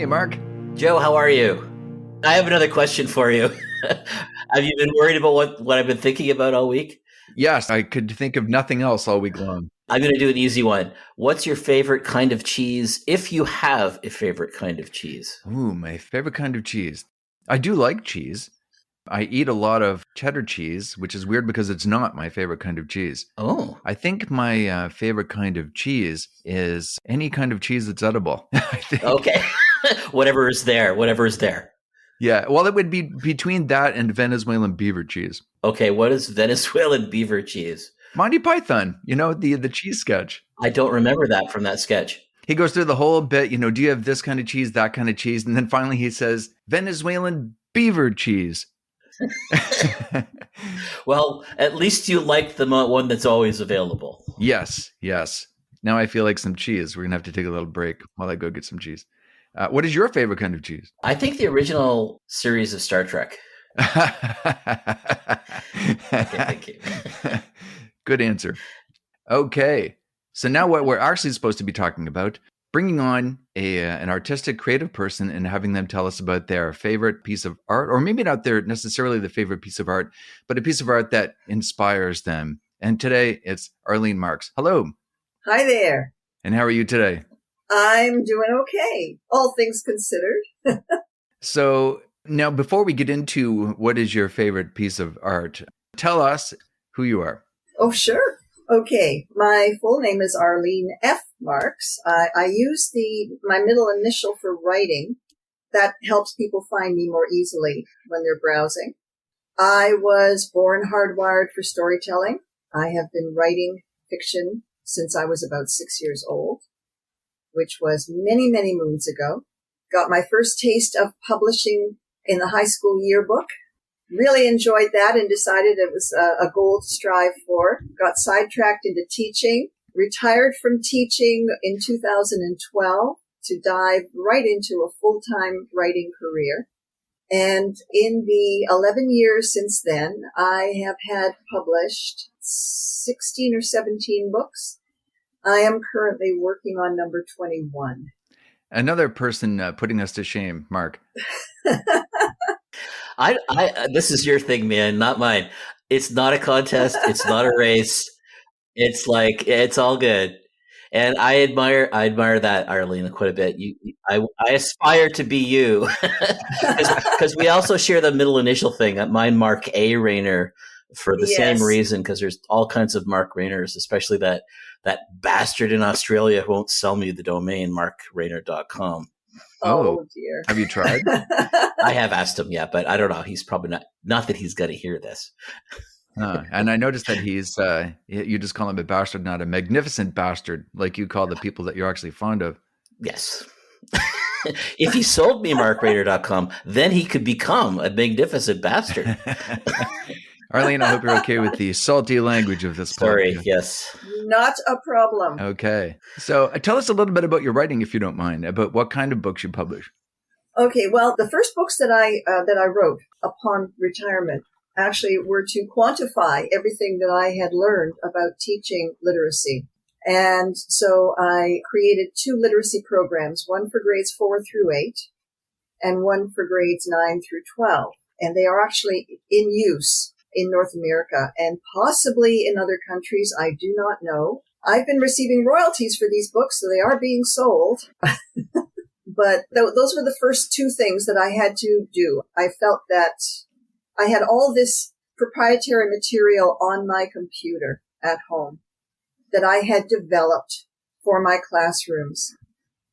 Hey, Mark. Joe, how are you? I have another question for you. Have you been worried about what I've been thinking about all week? Yes, I could think of nothing else all week long. I'm going to do an easy one. What's your favorite kind of cheese, if you have a favorite kind of cheese? Ooh, my favorite kind of cheese. I do like cheese. I eat a lot of cheddar cheese, which is weird because it's not my favorite kind of cheese. Oh, I think my favorite kind of cheese is any kind of cheese that's edible. I think. okay. Whatever is there. Yeah, well, it would be between that and Venezuelan beaver cheese. Okay, what is Venezuelan beaver cheese? Monty Python, the cheese sketch. I don't remember that from that sketch. He goes through the whole bit, do you have this kind of cheese, that kind of cheese? And then finally he says, Venezuelan beaver cheese. Well, at least you like the one that's always available. Yes. Now I feel like some cheese. We're going to have to take a little break while I go get some cheese. What is your favorite kind of cheese? I think the original series of Star Trek. Thank you. Good answer. Okay. So now what we're actually supposed to be talking about, bringing on an artistic, creative person and having them tell us about their favorite piece of art, or maybe not necessarily the favorite piece of art, but a piece of art that inspires them. And today it's Arlene Marks. Hello. Hi there. And how are you today? I'm doing okay, all things considered. So now before we get into what is your favorite piece of art, tell us who you are. Oh, sure. Okay. My full name is Arlene F. Marks. I use my middle initial for writing. That helps people find me more easily when they're browsing. I was born hardwired for storytelling. I have been writing fiction since I was about 6 years old, which was many, many moons ago. Got my first taste of publishing in the high school yearbook. Really enjoyed that and decided it was a goal to strive for. Got sidetracked into teaching, retired from teaching in 2012 to dive right into a full-time writing career. And in the 11 years since then, I have had published 16 or 17 books. I am currently working on number 21. Another person putting us to shame, Mark. This is your thing, man, not mine. It's not a contest. It's not a race. It's like, it's all good. And I admire that, Arlene, quite a bit. I aspire to be you because we also share the middle initial thing. Mine, Mark A. Rayner, for the same reason, because there's all kinds of Mark Rayners, especially that bastard in Australia who won't sell me the domain, markrayner.com. Oh dear. Have you tried? I have asked him, yeah, but I don't know. He's probably not that he's going to hear this. And I noticed that he's, you just call him a bastard, not a magnificent bastard, like you call the people that you're actually fond of. Yes. If he sold me markrayner.com, then he could become a magnificent bastard. Arlene, I hope you're okay with the salty language of this podcast. Sorry, yes. Not a problem. Okay. So tell us a little bit about your writing, if you don't mind, about what kind of books you publish. Okay, well, the first books that I wrote upon retirement actually were to quantify everything that I had learned about teaching literacy. And so I created 2 literacy programs, one for grades 4 through 8 and one for grades 9 through 12. And they are actually in use in North America and possibly in other countries. I do not know. I've been receiving royalties for these books, so they are being sold. But those were the first 2 things that I had to do. I felt that I had all this proprietary material on my computer at home that I had developed for my classrooms.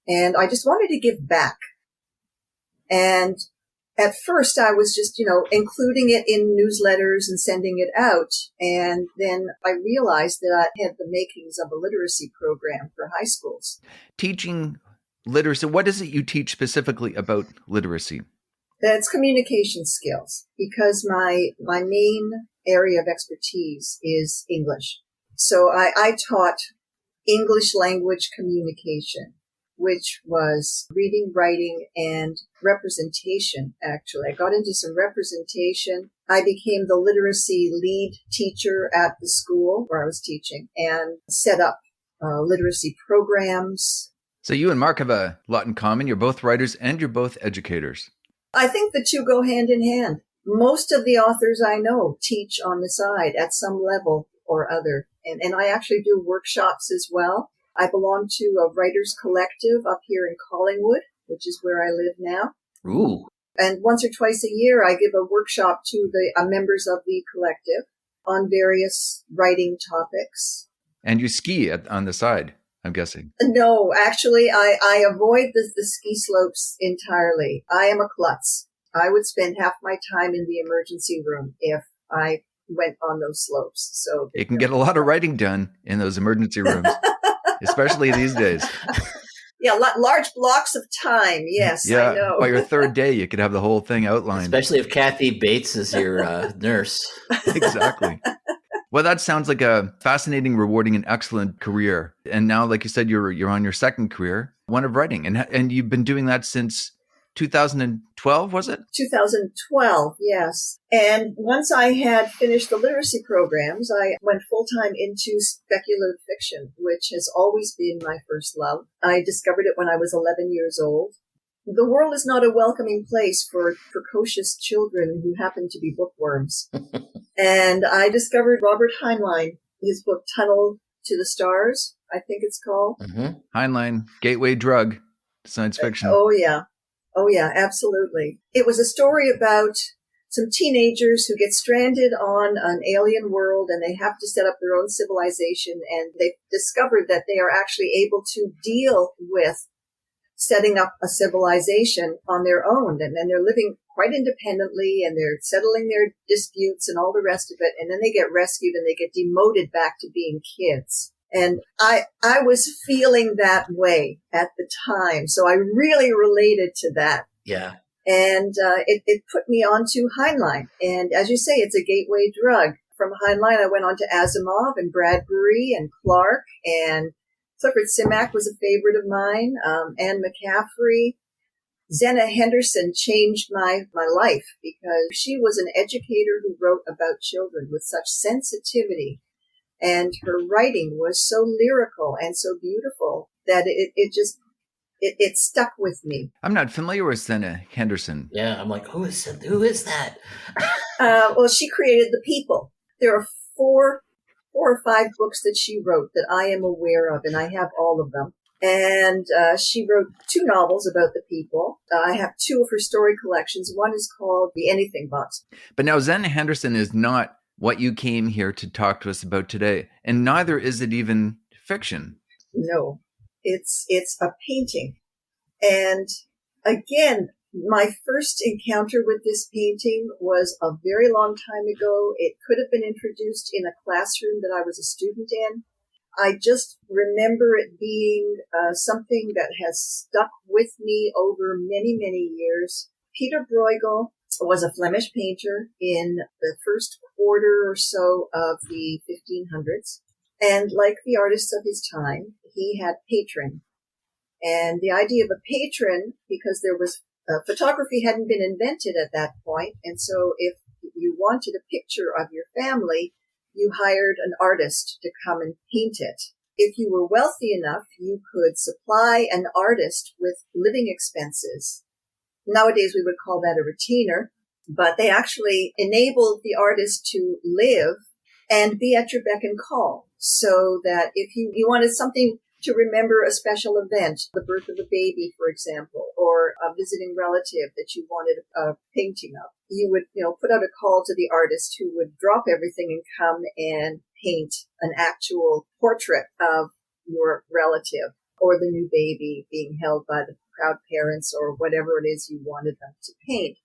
And I just wanted to give back. And at first I was just, including it in newsletters and sending it out. And then I realized that I had the makings of a literacy program for high schools. Teaching literacy, what is it you teach specifically about literacy? That's communication skills, because my main area of expertise is English. So I taught English language communication, which was reading, writing, and representation, actually. I got into some representation. I became the literacy lead teacher at the school where I was teaching and set up literacy programs. So you and Mark have a lot in common. You're both writers and you're both educators. I think the two go hand in hand. Most of the authors I know teach on the side at some level or other. And I actually do workshops as well. I belong to a writers collective up here in Collingwood, which is where I live now. Ooh. And once or twice a year, I give a workshop to the members of the collective on various writing topics. And you ski on the side, I'm guessing. No, actually, I avoid the ski slopes entirely. I am a klutz. I would spend half my time in the emergency room if I went on those slopes. So you can get a lot of writing done in those emergency rooms, especially these days. Yeah, large blocks of time. Yes, yeah, I know. By your third day, you could have the whole thing outlined. Especially if Kathy Bates is your nurse. Exactly. Well, that sounds like a fascinating, rewarding, and excellent career. And now, like you said, you're on your second career, one of writing, and you've been doing that since 2012, was it? 2012, yes. And once I had finished the literacy programs, I went full-time into speculative fiction, which has always been my first love. I discovered it when I was 11 years old. The world is not a welcoming place for precocious children who happen to be bookworms. And I discovered Robert Heinlein, his book Tunnel to the Stars, I think it's called. Mm-hmm. Heinlein, gateway drug, science fiction. Oh, yeah, absolutely. It was a story about some teenagers who get stranded on an alien world and they have to set up their own civilization, and they discovered that they are actually able to deal with setting up a civilization on their own. And then they're living quite independently and they're settling their disputes and all the rest of it. And then they get rescued and they get demoted back to being kids. And I was feeling that way at the time. So I really related to that. Yeah. And it put me onto Heinlein. And as you say, it's a gateway drug. From Heinlein, I went on to Asimov and Bradbury and Clark, and Clifford Simak was a favorite of mine. Anne McCaffrey. Zena Henderson changed my life because she was an educator who wrote about children with such sensitivity. And her writing was so lyrical and so beautiful that it stuck with me. I'm not familiar with Zena Henderson. Yeah, I'm like, who is that? Well, she created The People. There are four or five books that she wrote that I am aware of, and I have all of them. And she wrote 2 novels about the people. I have 2 of her story collections. One is called The Anything Box. But now Zena Henderson is not what you came here to talk to us about today, and neither is it even fiction. No, it's a painting. And again, my first encounter with this painting was a very long time ago. It could have been introduced in a classroom that I was a student in. I just remember it being something that has stuck with me over many, many years. Pieter Bruegel was a Flemish painter in the first quarter or so of the 1500s. And like the artists of his time, he had patron. And the idea of a patron, because there was photography hadn't been invented at that point. And so if you wanted a picture of your family, you hired an artist to come and paint it. If you were wealthy enough, you could supply an artist with living expenses. Nowadays, we would call that a retainer, but they actually enabled the artist to live and be at your beck and call, so that if you wanted something to remember a special event, the birth of a baby, for example, or a visiting relative that you wanted a painting of, you would, put out a call to the artist who would drop everything and come and paint an actual portrait of your relative or the new baby being held by the proud parents or whatever it is you wanted them to paint.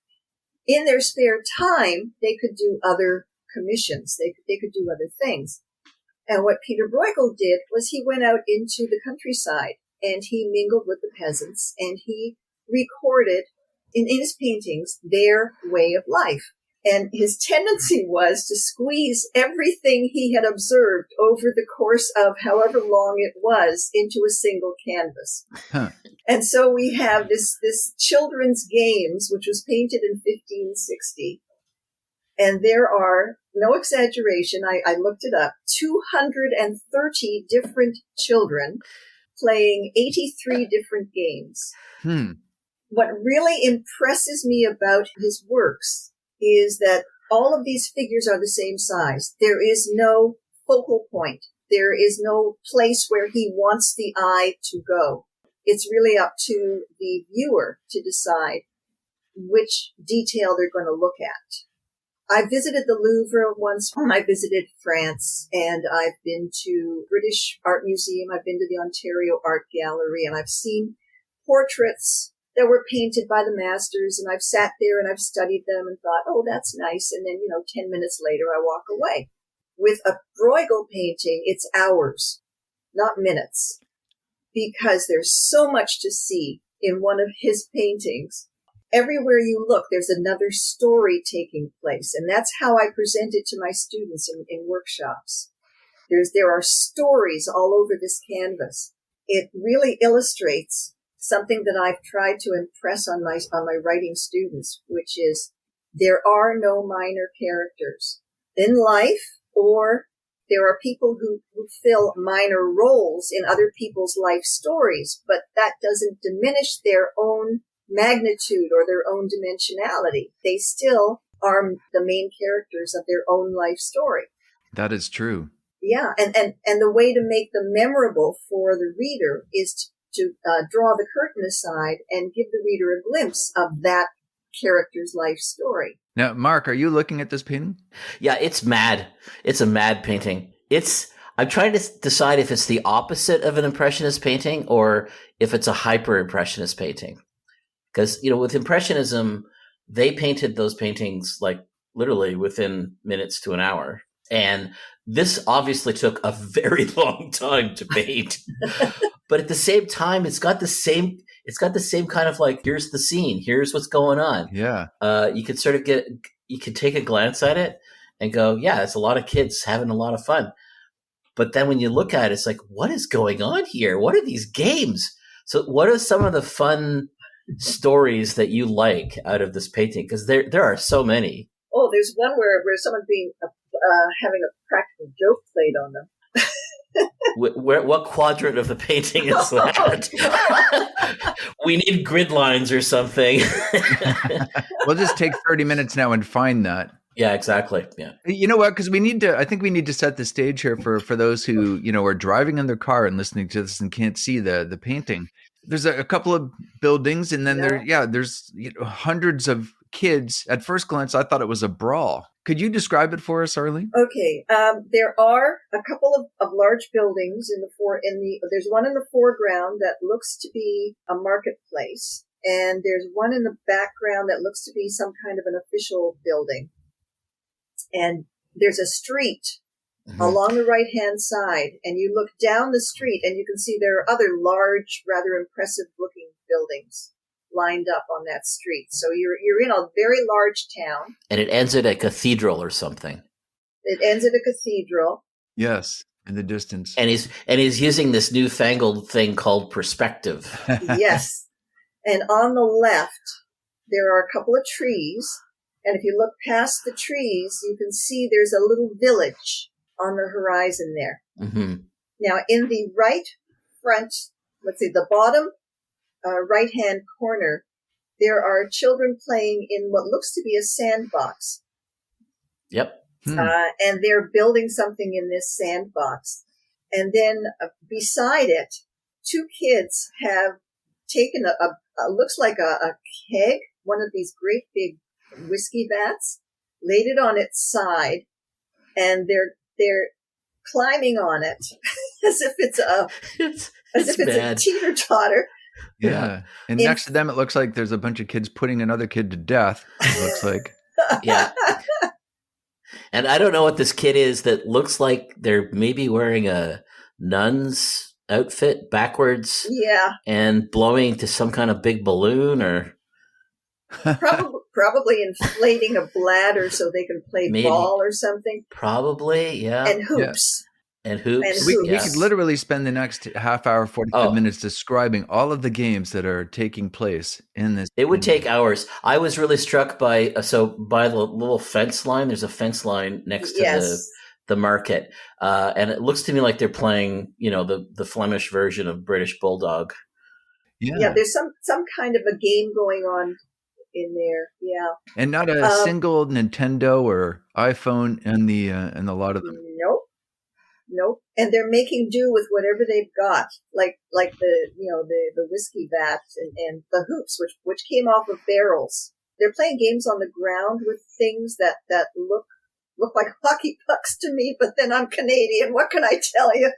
In their spare time, they could do other commissions. They could do other things. And what Pieter Bruegel did was he went out into the countryside and he mingled with the peasants and he recorded in his paintings their way of life. And his tendency was to squeeze everything he had observed over the course of however long it was into a single canvas. Huh. And so we have this children's games, which was painted in 1560. And there are, no exaggeration, I looked it up, 230 different children playing 83 different games. Hmm. What really impresses me about his works is that all of these figures are the same size. There is no focal point. There is no place where he wants the eye to go. It's really up to the viewer to decide which detail they're going to look at. I visited the Louvre once. I visited France, and I've been to British Art Museum. I've been to the Ontario Art Gallery, and I've seen portraits that were painted by the masters, and I've sat there and I've studied them and thought, oh, that's nice. And then, 10 minutes later, I walk away. With a Bruegel painting, it's hours, not minutes, because there's so much to see in one of his paintings. Everywhere you look, there's another story taking place. And that's how I present it to my students in workshops. There are stories all over this canvas. It really illustrates something that I've tried to impress on my writing students, which is there are no minor characters in life, or there are people who fill minor roles in other people's life stories, but that doesn't diminish their own magnitude or their own dimensionality. They still are the main characters of their own life story. That is true. Yeah, and the way to make them memorable for the reader is to draw the curtain aside and give the reader a glimpse of that character's life story. Now, Mark, are you looking at this painting? Yeah, it's mad. It's a mad painting. I'm trying to decide if it's the opposite of an Impressionist painting or if it's a hyper-Impressionist painting. Because, with Impressionism, they painted those paintings like literally within minutes to an hour. And this obviously took a very long time to paint. But at the same time, it's got the same kind of like, here's the scene, here's what's going on. Yeah. You could take a glance at it and go, yeah, it's a lot of kids having a lot of fun. But then when you look at it, it's like, what is going on here? What are these games? So what are some of the fun stories that you like out of this painting? Because there are so many. Oh, there's one where someone's having a practical joke played on them. What quadrant of the painting is that? We need grid lines or something. We'll just take 30 minutes now and find that. Yeah, exactly. Yeah. You know what? Because I think we need to set the stage here for those who, are driving in their car and listening to this and can't see the painting. There's a couple of buildings, and then there's hundreds of kids. At first glance, I thought it was a brawl. Could you describe it for us, Arlene? Okay. There are a couple of large buildings there's one in the foreground that looks to be a marketplace, and there's one in the background that looks to be some kind of an official building. And there's a street along the right-hand side, and you look down the street and you can see there are other large, rather impressive-looking buildings lined up on that street. So you're in a very large town. And it ends at a cathedral or something. It ends at a cathedral. Yes, in the distance. And he's using this newfangled thing called perspective. Yes. And on the left, there are a couple of trees. And if you look past the trees, you can see there's a little village on the horizon there. Mm-hmm. Now, in the right front, the bottom right-hand corner, there are children playing in what looks to be a sandbox. Yep. And they're building something in this sandbox. And then beside it, two kids have taken looks like a keg, one of these great big whiskey vats, laid it on its side, and they're climbing on it as if it's a teeter-totter. Yeah. And next to them, it looks like there's a bunch of kids putting another kid to death, it looks like. Yeah. And I don't know what this kid is that looks like they're maybe wearing a nun's outfit backwards. Yeah. And blowing to some kind of big balloon or... Probably inflating a bladder so they can play ball or something. Probably, yeah. And hoops. Yeah. And hoops. We could literally spend the next half hour, 45 minutes describing all of the games that are taking place in this. It would take hours. I was really struck by the little fence line. There's a fence line next to the market. And it looks to me like they're playing, the Flemish version of British Bulldog. Yeah, there's some kind of a game going on in there. Yeah. And not a single Nintendo or iPhone in a lot of them. Nope. And they're making do with whatever they've got, like the whiskey vats and the hoops, which came off of barrels. They're playing games on the ground with things that look like hockey pucks to me, but then I'm Canadian. What can I tell you?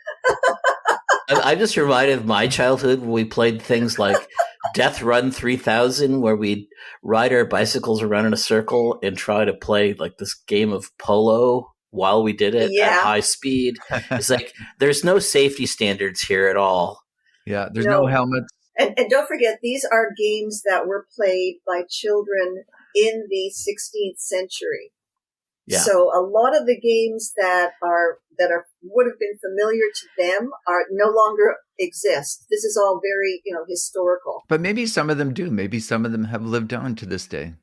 I'm just reminded of my childhood when we played things like Death Run 3000, where we'd ride our bicycles around in a circle and try to play like this game of polo while we did it at high speed. It's like there's no safety standards here at all. Yeah, there's no helmets. And don't forget, these are games that were played by children in the 16th century. Yeah. So a lot of the games that would have been familiar to them are no longer exist. This is all very, historical. But maybe some of them do. Maybe some of them have lived on to this day.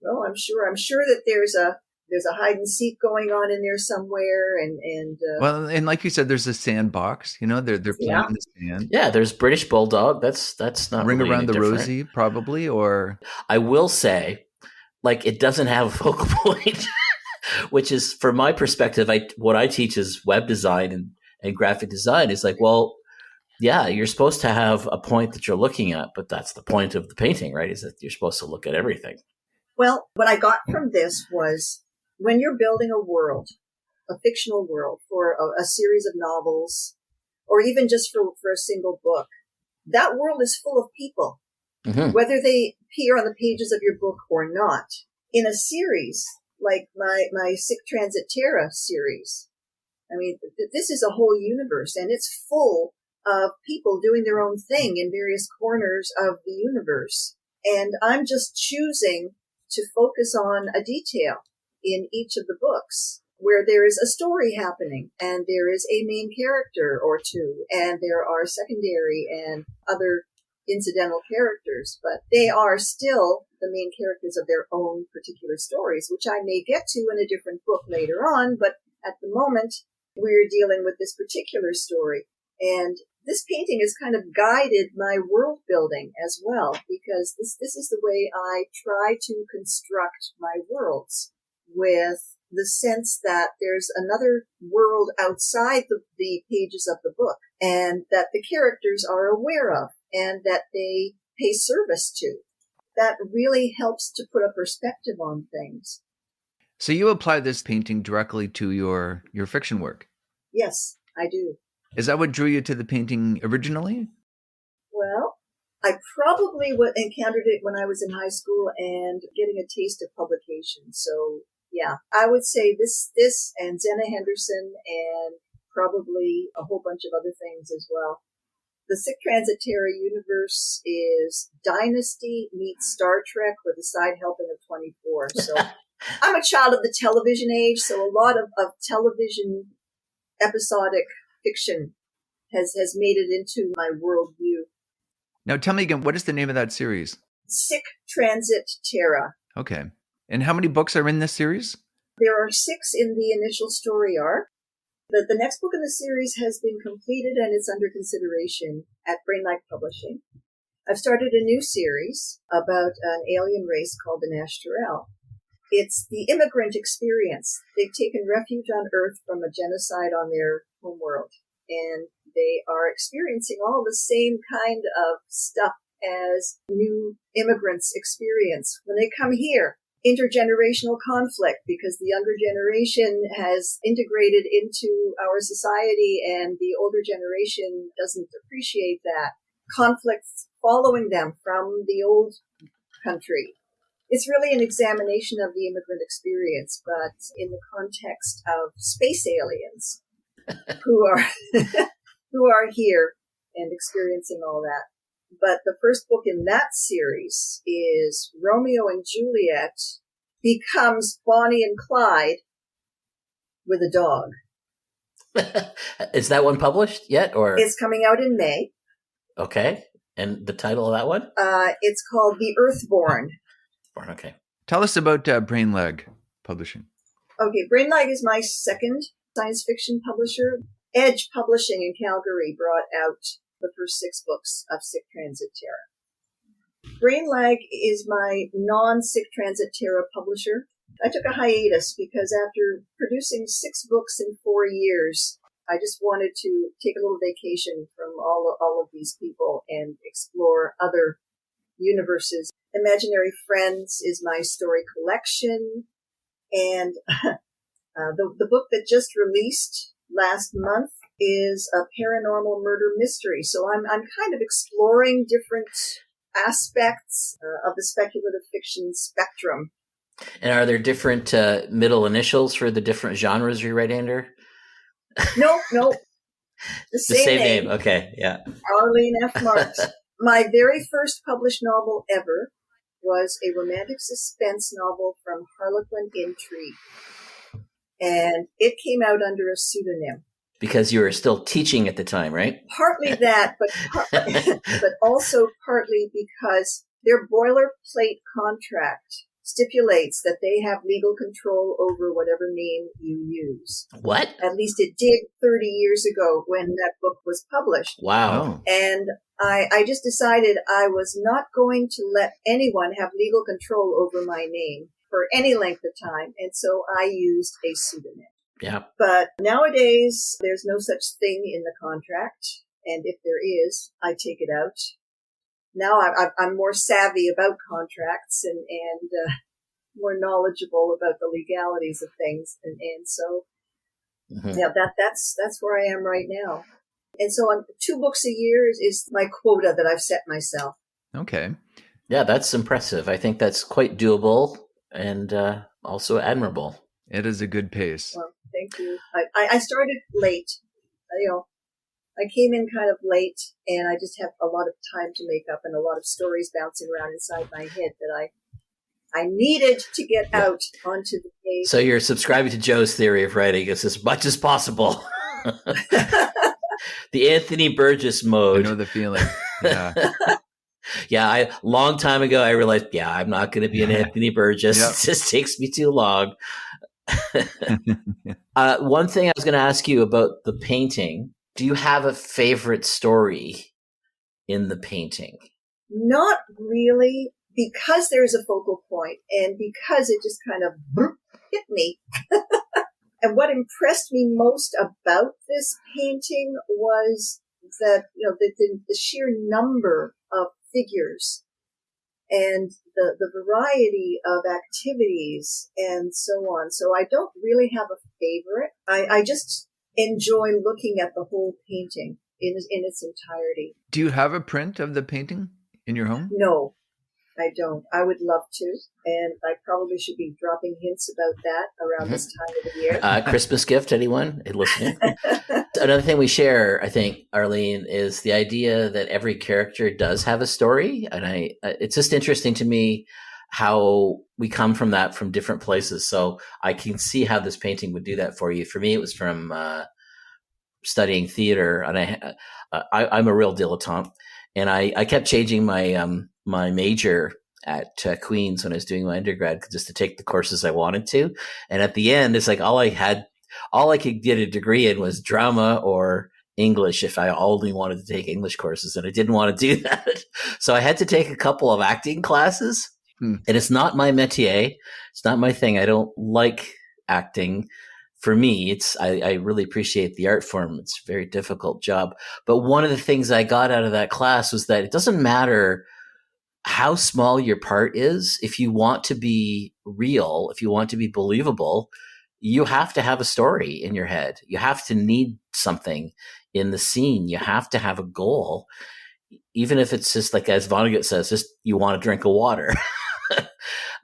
Well, I'm sure that there's a hide and seek going on in there somewhere, and like you said, there's a sandbox. They're playing in the sand. Yeah, there's British Bulldog. That's not Ring really Around the different. Rosie, probably. Or I will say, like, it doesn't have a focal point. Which is, from my perspective, what I teach is web design and graphic design. Is like, well, yeah, you're supposed to have a point that you're looking at, but that's the point of the painting, right? Is that you're supposed to look at everything. Well, what I got from this was when you're building a world, a fictional world for a series of novels, or even just for a single book, that world is full of people, whether they appear on the pages of your book or not. In a series like my Sic Transit Terra series, I mean, this is a whole universe, and it's full of people doing their own thing in various corners of the universe. And I'm just choosing to focus on a detail in each of the books where there is a story happening, and there is a main character or two, and there are secondary and other incidental characters, but they are still the main characters of their own particular stories, which I may get to in a different book later on, but at the moment, we're dealing with this particular story. And this painting has kind of guided my world building as well, because this is the way I try to construct my worlds, with the sense that there's another world outside the pages of the book, and that the characters are aware of, and that they pay service to. That really helps to put a perspective on things. So you apply this painting directly to your fiction work? Yes, I do. Is that what drew you to the painting originally? Well, I probably encountered it when I was in high school and getting a taste of publication. So, yeah, I would say this and Zena Henderson, and probably a whole bunch of other things as well. The Sic Transit Terra universe is Dynasty meets Star Trek with a side helping of 24. So I'm a child of the television age, so a lot of television episodic fiction has made it into my worldview. Now tell me again, what is the name of that series? Sic Transit Terra. Okay. And how many books are in this series? There are 6 in the initial story arc. The next book in the series has been completed and it's under consideration at Brainlight Publishing. I've started a new series about an alien race called the Nash'terel. It's the immigrant experience. They've taken refuge on Earth from a genocide on their homeworld, and they are experiencing all the same kind of stuff as new immigrants experience when they come here. Intergenerational conflict, because the younger generation has integrated into our society and the older generation doesn't appreciate that. Conflicts following them from the old country. It's really an examination of the immigrant experience, but in the context of space aliens who are here and experiencing all that. But the first book in that series is Romeo and Juliet becomes Bonnie and Clyde with a dog. Is that one published yet? Or it's coming out in May. Okay. And the title of that one? It's called The Earthborn. Okay. Tell us about Brainlag Publishing. Okay, Brainlag is my second science fiction publisher. Edge Publishing in Calgary brought out the first 6 books of Sic Transit Terra. Brain Lag is my non-Sic Transit Terra publisher. I took a hiatus because after producing 6 books in 4 years, I just wanted to take a little vacation from all of these people and explore other universes. Imaginary Friends is my story collection, and the book that just released last month is a paranormal murder mystery. So I'm kind of exploring different aspects of the speculative fiction spectrum. And are there different middle initials for the different genres you write under? No. The same name. Okay, yeah. Arlene F. Marks. My very first published novel ever was a romantic suspense novel from Harlequin Intrigue. And it came out under a pseudonym. Because you were still teaching at the time, right? Partly that, but also partly because their boilerplate contract stipulates that they have legal control over whatever name you use. What? At least it did 30 years ago when that book was published. Wow. And I just decided I was not going to let anyone have legal control over my name for any length of time. And so I used a pseudonym. Yeah. But nowadays, there's no such thing in the contract. And if there is, I take it out. Now I'm more savvy about contracts and more knowledgeable about the legalities of things. And so, yeah, that's where I am right now. And so 2 books a year is my quota that I've set myself. Okay. Yeah, that's impressive. I think that's quite doable and also admirable. It is a good pace. Well, thank you. I started late. I came in kind of late, and I just have a lot of time to make up and a lot of stories bouncing around inside my head that I needed to get out onto the page. So you're subscribing to Joe's theory of writing as much as possible. The Anthony Burgess mode. I know the feeling. Yeah. Yeah, long time ago, I realized, I'm not going to be an Anthony Burgess. Yep. It just takes me too long. One thing I was going to ask you about the painting. Do you have a favorite story in the painting? Not really, because there's a focal point and because it just kind of hit me. And what impressed me most about this painting was that, the sheer number of figures and the variety of activities and so on. So I don't really have a favorite. I just enjoy looking at the whole painting in its entirety. Do you have a print of the painting in your home? No, I don't. I would love to, and I probably should be dropping hints about that around this time of the year. Christmas gift, anyone listening? Another thing we share, I think, Arlene, is the idea that every character does have a story, and it's just interesting to me how we come from different places. So I can see how this painting would do that for you. For me, it was from studying theater, and I'm a real dilettante, and I kept changing my my major at Queen's when I was doing my undergrad just to take the courses I wanted to. And at the end, it's like all I could get a degree in was drama or English if I only wanted to take English courses, and I didn't want to do that. So I had to take a couple of acting classes. And it's not my métier. It's not my thing. I don't like acting. For me, I really appreciate the art form. It's a very difficult job. But one of the things I got out of that class was that it doesn't matter how small your part is. If you want to be real, if you want to be believable, you have to have a story in your head. You have to need something in the scene. You have to have a goal. Even if it's just like, as Vonnegut says, just you want to drink of water.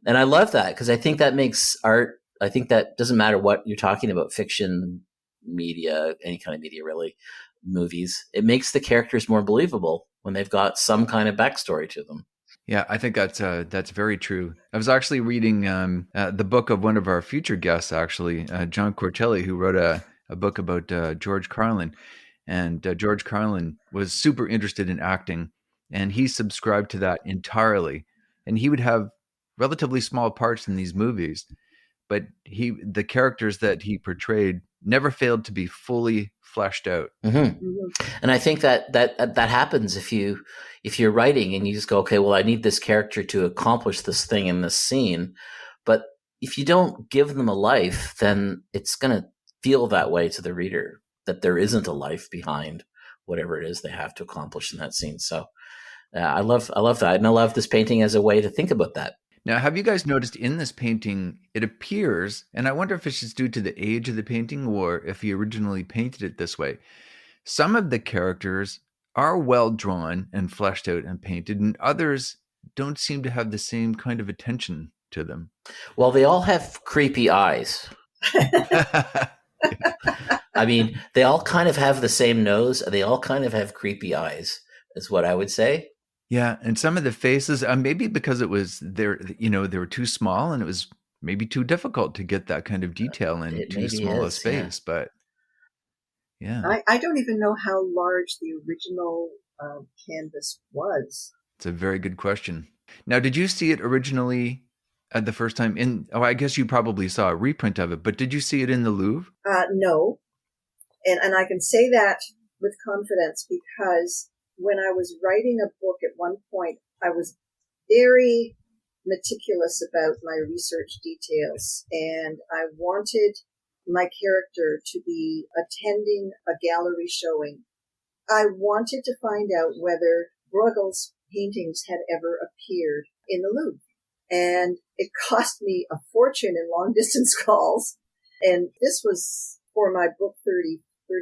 And I love that because I think that makes art, I think that doesn't matter what you're talking about, fiction, media, any kind of media really, movies. It makes the characters more believable when they've got some kind of backstory to them. Yeah, I think that's very true. I was actually reading the book of one of our future guests, actually, John Cortelli, who wrote a book about George Carlin. And George Carlin was super interested in acting, and he subscribed to that entirely. And he would have relatively small parts in these movies, but the characters that he portrayed never failed to be fully fleshed out. And I think that happens if you're writing and you just go, okay, well, I need this character to accomplish this thing in this scene. But if you don't give them a life, then it's going to feel that way to the reader, that there isn't a life behind whatever it is they have to accomplish in that scene. So I love that. And I love this painting as a way to think about that. Now, have you guys noticed in this painting, it appears, and I wonder if it's just due to the age of the painting or if he originally painted it this way, some of the characters are well drawn and fleshed out and painted, and others don't seem to have the same kind of attention to them. Well, they all have creepy eyes. I mean, they all kind of have the same nose. They all kind of have creepy eyes, is what I would say. Yeah, and some of the faces, maybe because it was they were too small, and it was maybe too difficult to get that kind of detail in too small a space. Yeah. But yeah, I don't even know how large the original canvas was. It's a very good question. Now, did you see it originally the first time I guess you probably saw a reprint of it, but did you see it in the Louvre? No, and I can say that with confidence because when I was writing a book at one point, I was very meticulous about my research details, and I wanted my character to be attending a gallery showing. I wanted to find out whether Bruegel's paintings had ever appeared in the Louvre, and it cost me a fortune in long-distance calls, and this was for my book 30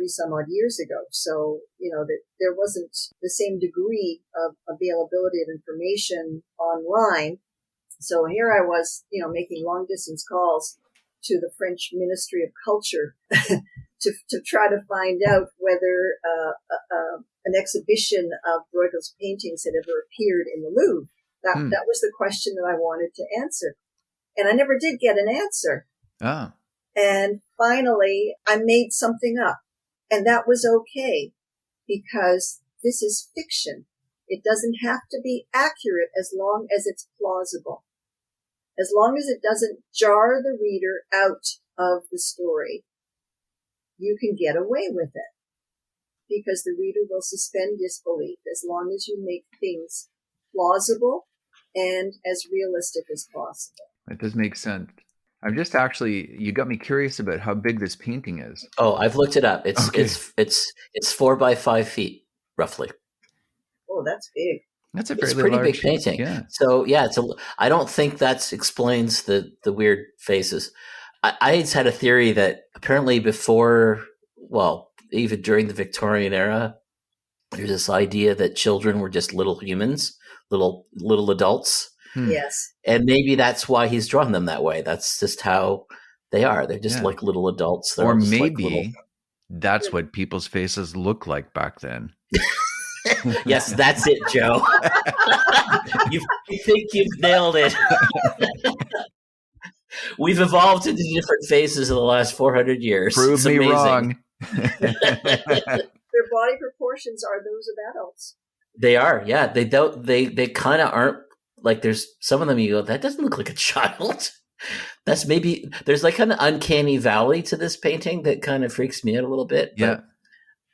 some odd years ago. So, that there wasn't the same degree of availability of information online. So here I was, making long distance calls to the French Ministry of Culture to try to find out whether an exhibition of Bruegel's paintings had ever appeared in the Louvre. That was the question that I wanted to answer. And I never did get an answer. Oh. And finally, I made something up. And that was okay, because this is fiction. It doesn't have to be accurate as long as it's plausible. As long as it doesn't jar the reader out of the story, you can get away with it, because the reader will suspend disbelief as long as you make things plausible and as realistic as possible. That does make sense. I'm just you got me curious about how big this painting is. Oh, I've looked it up. It's 4 by 5 feet, roughly. Oh, that's big. That's a pretty large big painting. Yeah. So yeah, I don't think that explains the weird faces. I had a theory that apparently even during the Victorian era, there's this idea that children were just little humans, little adults. Yes. And maybe that's why he's drawn them that way. That's just how they are. They're just like little adults. Or maybe that's what people's faces look like back then. Yes, that's it, Joe. You think you've nailed it. We've evolved into different faces in the last 400 years. Prove me wrong. Their body proportions are those of adults. They are, yeah. They don't. They kind of aren't. Like, there's some of them you go, that doesn't look like a child. That's maybe, there's like an uncanny valley to this painting that kind of freaks me out a little bit. Yeah. But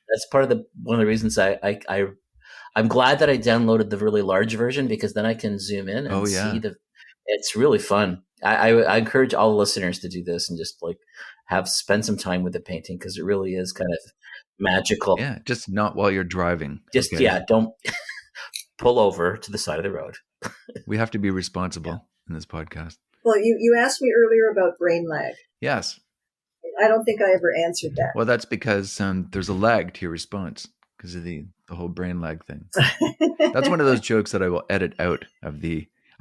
that's part of one of the reasons I'm glad that I downloaded the really large version, because then I can zoom in and see it's really fun. I encourage all the listeners to do this and just spend some time with the painting, because it really is kind of magical. Yeah. Just not while you're driving. Don't pull over to the side of the road. We have to be responsible in this podcast. Well, you asked me earlier about brain lag. Yes. I don't think I ever answered that. Well, that's because there's a lag to your response because of the whole brain lag thing. That's one of those jokes that I will edit out of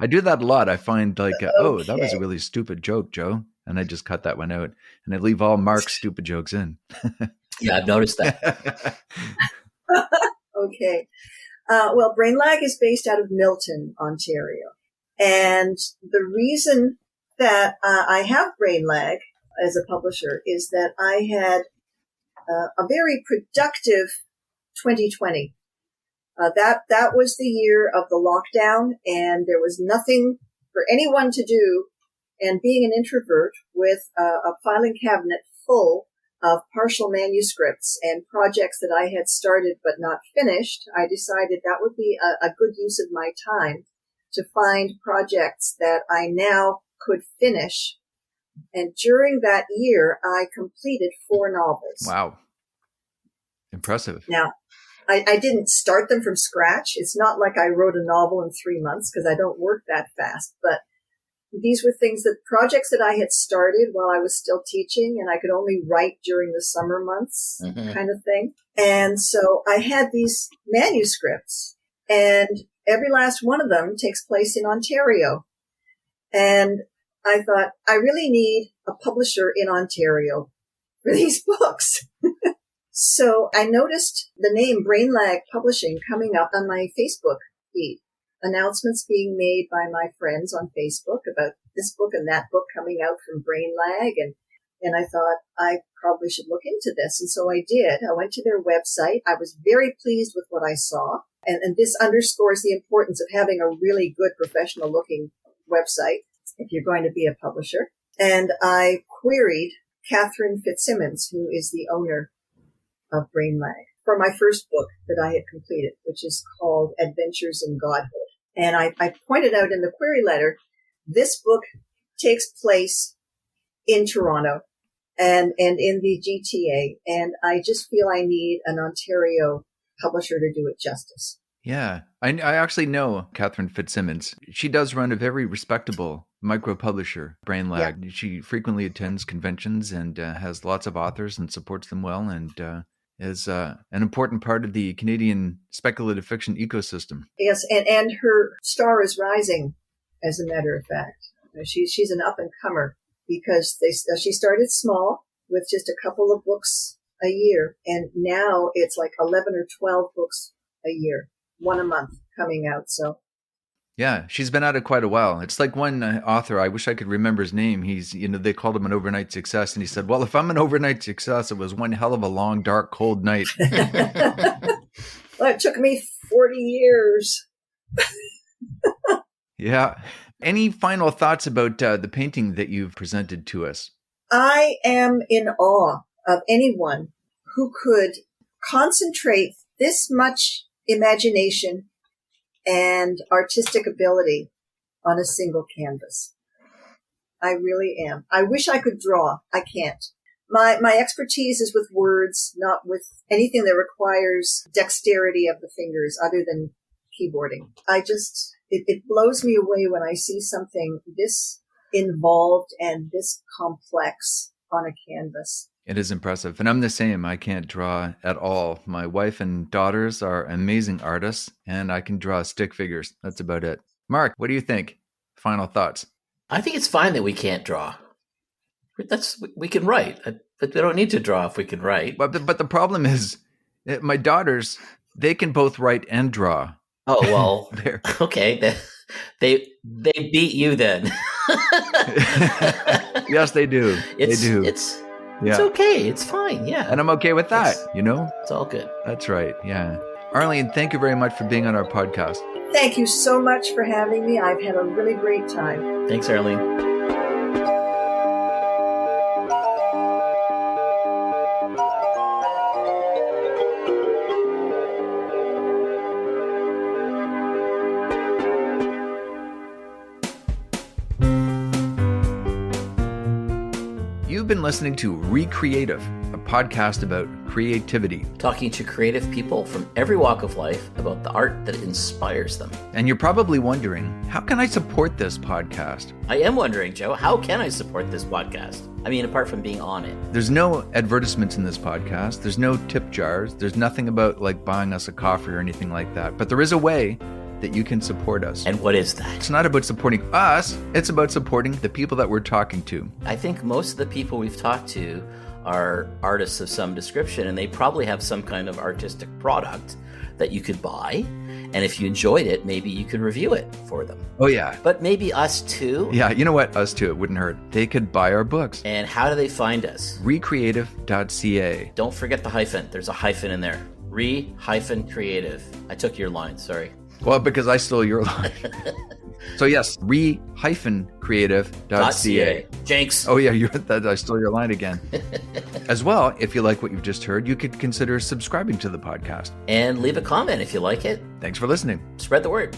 I do that a lot. I find oh, that was a really stupid joke, Joe. And I just cut that one out. And I leave all Mark's stupid jokes in. Yeah, I've noticed that. Okay. Well, brain lag is based out of Milton, Ontario. And the reason that I have brain lag as a publisher is that I had a very productive 2020. That was the year of the lockdown, and there was nothing for anyone to do. And being an introvert with a filing cabinet full of partial manuscripts and projects that I had started but not finished, I decided that would be a good use of my time to find projects that I now could finish. And during that year, I completed 4 novels. Wow. Impressive. Now, I didn't start them from scratch. It's not like I wrote a novel in 3 months because I don't work that fast. But these were projects that I had started while I was still teaching, and I could only write during the summer months kind of thing. And so I had these manuscripts, and every last one of them takes place in Ontario. And I thought, I really need a publisher in Ontario for these books. So I noticed the name Brainlag Publishing coming up on my Facebook feed. Announcements being made by my friends on Facebook about this book and that book coming out from Brainlag. And I thought I probably should look into this. And so I did. I went to their website. I was very pleased with what I saw. And this underscores the importance of having a really good professional looking website if you're going to be a publisher. And I queried Catherine Fitzsimmons, who is the owner of Brainlag, for my first book that I had completed, which is called Adventures in Godhood. And I pointed out in the query letter, this book takes place in Toronto and in the GTA. And I just feel I need an Ontario publisher to do it justice. Yeah, I actually know Catherine Fitzsimmons. She does run a very respectable micro-publisher, Brainlag. Yeah. She frequently attends conventions and has lots of authors and supports them well, and is an important part of the Canadian speculative fiction ecosystem. Yes, and her star is rising, as a matter of fact. She's an up-and-comer because she started small with just a couple of books a year, and now it's like 11 or 12 books a year. 1 a month coming out. So yeah, she's been at it quite a while. It's like one author, I wish I could remember his name. He's, they called him an overnight success. And he said, well, if I'm an overnight success, it was one hell of a long, dark, cold night. Well, it took me 40 years. Yeah. Any final thoughts about the painting that you've presented to us? I am in awe of anyone who could concentrate this much imagination and artistic ability on a single canvas. I really am. I wish I could draw. I can't. My expertise is with words, not with anything that requires dexterity of the fingers other than keyboarding. It blows me away when I see something this involved and this complex on a canvas. It is impressive. And I'm the same. I can't draw at all. My wife and daughters are amazing artists, and I can draw stick figures. That's about it. Mark, what do you think? Final thoughts? I think it's fine that we can't draw. We can write, but we don't need to draw if we can write. But the problem is, my daughters, they can both write and draw. Oh, well, okay. They beat you then. Yes, they do. They do. It's okay. It's fine. Yeah. And I'm okay with that, It's all good. That's right. Yeah. Arlene, thank you very much for being on our podcast. Thank you so much for having me. I've had a really great time. Thanks, Arlene. You've been listening to Recreative, a podcast about creativity. Talking to creative people from every walk of life about the art that inspires them. And you're probably wondering, how can I support this podcast? I am wondering, Joe, how can I support this podcast? I mean, apart from being on it. There's no advertisements in this podcast. There's no tip jars. There's nothing about like buying us a coffee or anything like that. But there is a way that you can support us. And what is that? It's not about supporting us. It's about supporting the people that we're talking to. I think most of the people we've talked to are artists of some description, and they probably have some kind of artistic product that you could buy. And if you enjoyed it, maybe you could review it for them. Oh, yeah. But maybe us too. Yeah, you know what? Us too. It wouldn't hurt. They could buy our books. And how do they find us? Recreative.ca. Don't forget the hyphen. There's a hyphen in there. Re-creative. I took your line. Sorry. Well, because I stole your line. So yes, re-creative.ca. Jinx. Oh yeah, I stole your line again. As well, if you like what you've just heard, you could consider subscribing to the podcast. And leave a comment if you like it. Thanks for listening. Spread the word.